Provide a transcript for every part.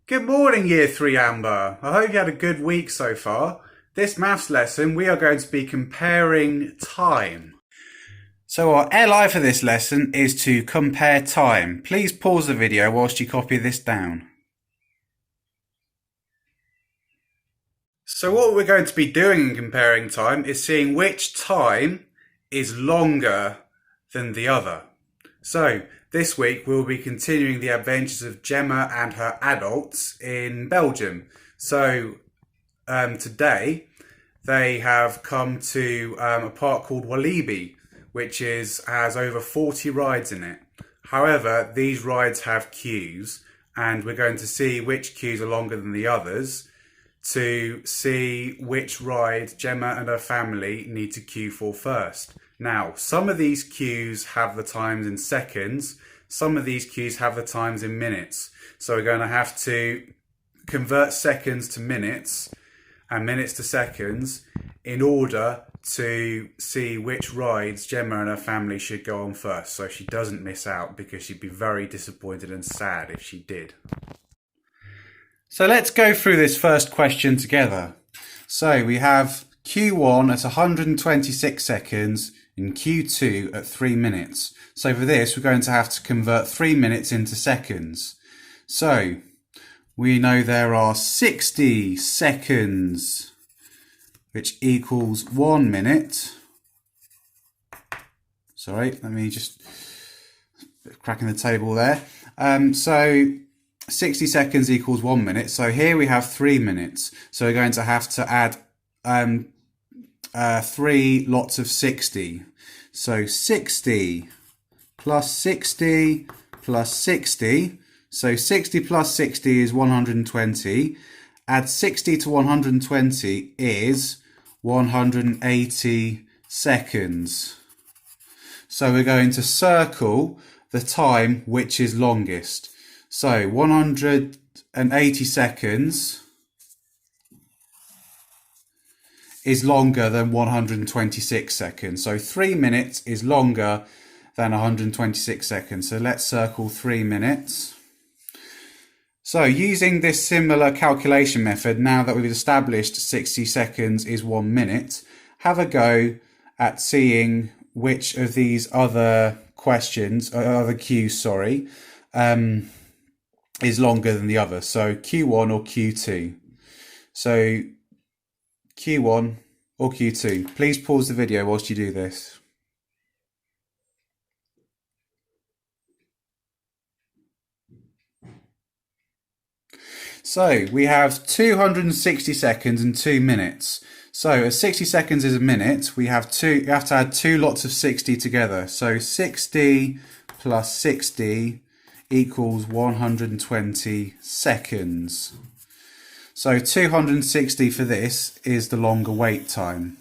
Good morning, Year 3 Amber. I hope you had a good week so far. This maths lesson, we are going to be comparing time. So our LI for this lesson is to compare time. Please pause the video whilst you copy this down. So what we're going to be doing in comparing time is seeing which time is longer than the other. So this week we'll be continuing the adventures of Gemma and her adults in Belgium. So today they have come to a park called Walibi, which has over 40 rides in it. However, these rides have queues, and we're going to see which queues are longer than the others to see which ride Gemma and her family need to queue for first. Now, some of these queues have the times in seconds, some of these queues have the times in minutes. So we're going to have to convert seconds to minutes and minutes to seconds in order to see which rides Gemma and her family should go on first, so she doesn't miss out, because she'd be very disappointed and sad if she did. So let's go through this first question together. So we have Q1 at 126 seconds and Q2 at 3 minutes. So for this, we're going to have to convert 3 minutes into seconds. So we know there are 60 seconds, which equals 1 minute. Sorry, let me just cracking the table there. So 60 seconds equals 1 minute. So here we have 3 minutes. So we're going to have to add 3 lots of 60. So 60 plus 60 plus 60. So 60 plus 60 is 120. Add 60 to 120 is 180 seconds. So we're going to circle the time which is longest. So 180 seconds is longer than 126 seconds. So 3 minutes is longer than 126 seconds. So let's circle 3 minutes. So using this similar calculation method, now that we've established 60 seconds is 1 minute, have a go at seeing which of these other questions, other queues, is longer than the other. So Q1 or Q2. So Q1 or Q2. Please pause the video whilst you do this. So we have 260 seconds and 2 minutes. So as 60 seconds is a minute, you have to add 2 lots of 60 together. So 60 plus 60 equals 120 seconds. So 260 for this is the longer wait time.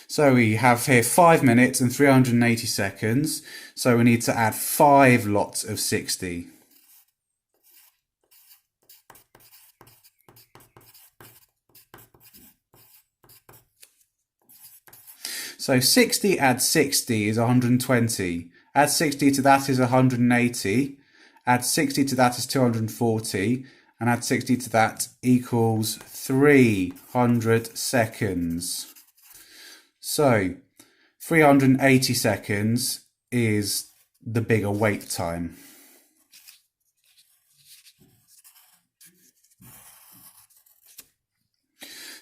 So we have here 5 minutes and 380 seconds. So we need to add 5 lots of 60. So 60 add 60 is 120. Add 60 to that is 180. Add 60 to that is 240. And add 60 to that equals 300 seconds. So 380 seconds is the bigger wait time.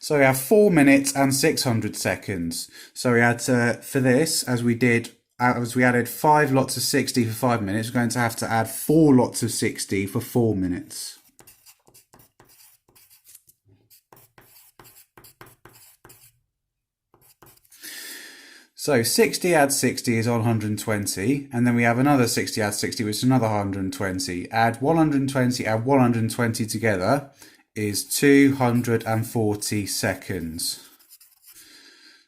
So we have 4 minutes and 600 seconds. So we had to, for this, as we added 5 lots of 60 for 5 minutes, we're going to have to add 4 lots of 60 for 4 minutes. So 60 add 60 is 120, and then we have another 60 add 60, which is another 120. Add 120, add 120 together is 240 seconds.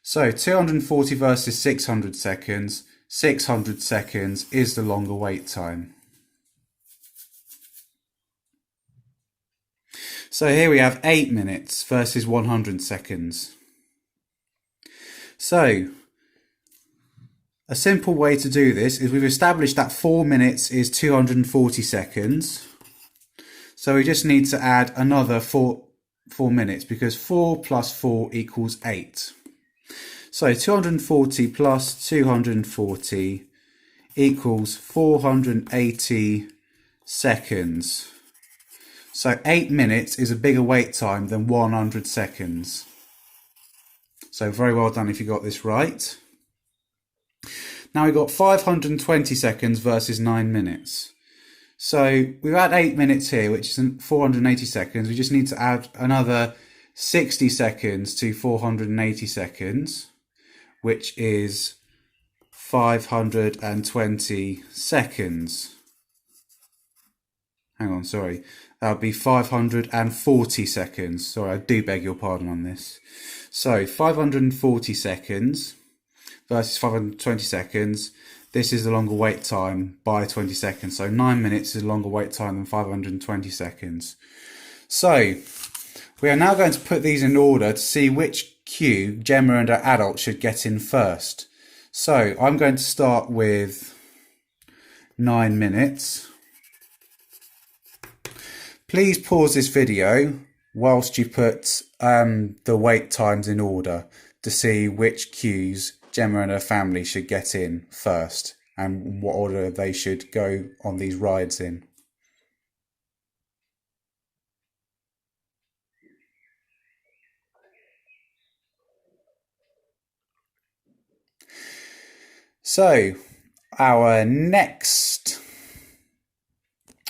So 240 versus 600 seconds, 600 seconds is the longer wait time. So here we have 8 minutes versus 100 seconds. So a simple way to do this is we've established that 4 minutes is 240 seconds. So we just need to add another four minutes, because 4 plus 4 equals 8. So 240 plus 240 equals 480 seconds. So 8 minutes is a bigger wait time than 100 seconds. So very well done if you got this right. Now we've got 520 seconds versus 9 minutes. So we've had 8 minutes here, which is 480 seconds. We just need to add another 60 seconds to 480 seconds, which is 520 seconds. Hang on, sorry. That would be 540 seconds. Sorry, I do beg your pardon on this. So 540 seconds versus 520 seconds. This is the longer wait time by 20 seconds. So 9 minutes is a longer wait time than 520 seconds. So we are now going to put these in order to see which queue Gemma and her adult should get in first. So I'm going to start with 9 minutes. Please pause this video whilst you put the wait times in order to see which queues Gemma and her family should get in first and what order they should go on these rides in. So our next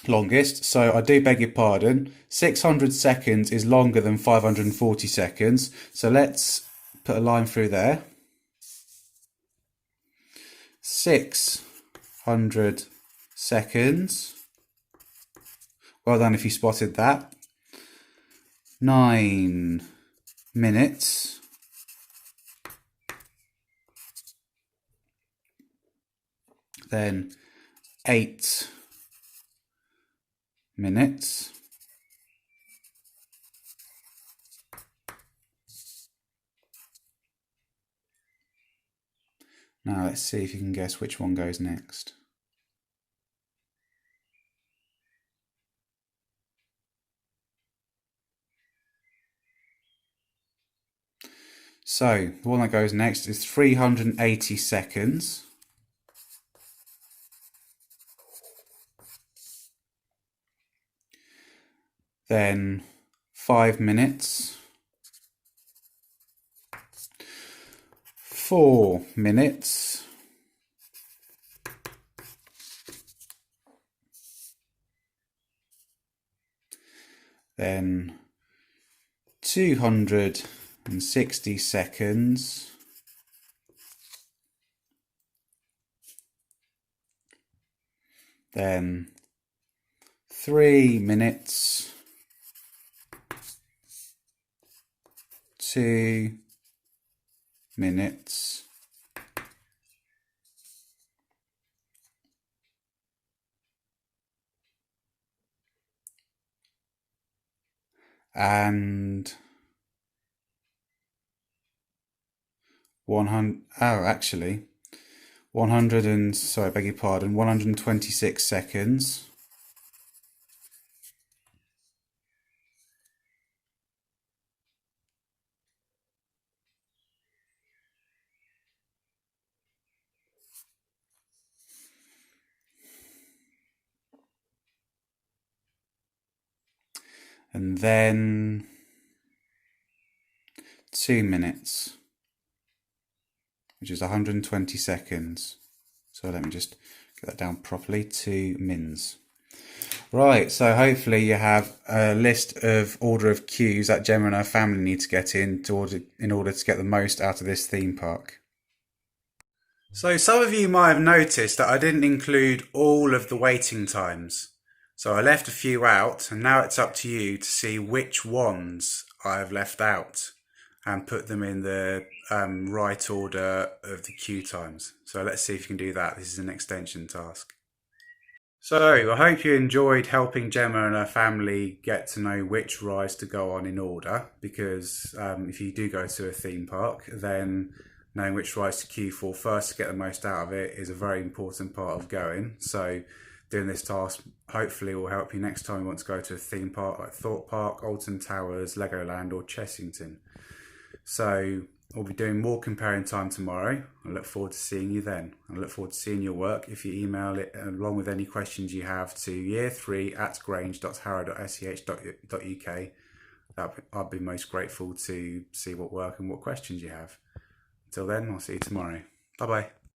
longest, so I do beg your pardon, 600 seconds is longer than 540 seconds. So let's put a line through there. 600 seconds. Well done if you spotted that. 9 minutes. Then 8 minutes. Now let's see if you can guess which one goes next. So the one that goes next is 380 seconds. Then 5 minutes. 4 minutes. Then 260 seconds. Then 3 minutes. 2 minutes. And 100, actually 100 and, sorry, I beg your pardon, 126 seconds. And then 2 minutes, which is 120 seconds. So let me just get that down properly, 2 mins. Right, so hopefully you have a list of order of queues that Gemma and her family need to get in order to get the most out of this theme park. So some of you might have noticed that I didn't include all of the waiting times. So I left a few out, and now it's up to you to see which ones I have left out and put them in the right order of the queue times. So let's see if you can do that. This is an extension task. So I hope you enjoyed helping Gemma and her family get to know which rides to go on in order, because if you do go to a theme park, then knowing which rides to queue for first to get the most out of it is a very important part of going. So doing this task hopefully will help you next time you want to go to a theme park like Thorpe Park, Alton Towers, Legoland or Chessington. So we'll be doing more comparing time tomorrow. I look forward to seeing you then. I look forward to seeing your work. If you email it along with any questions you have to year3@grange.harrow.sch.uk, I'd be most grateful to see what work and what questions you have. Until then, I'll see you tomorrow. Bye bye.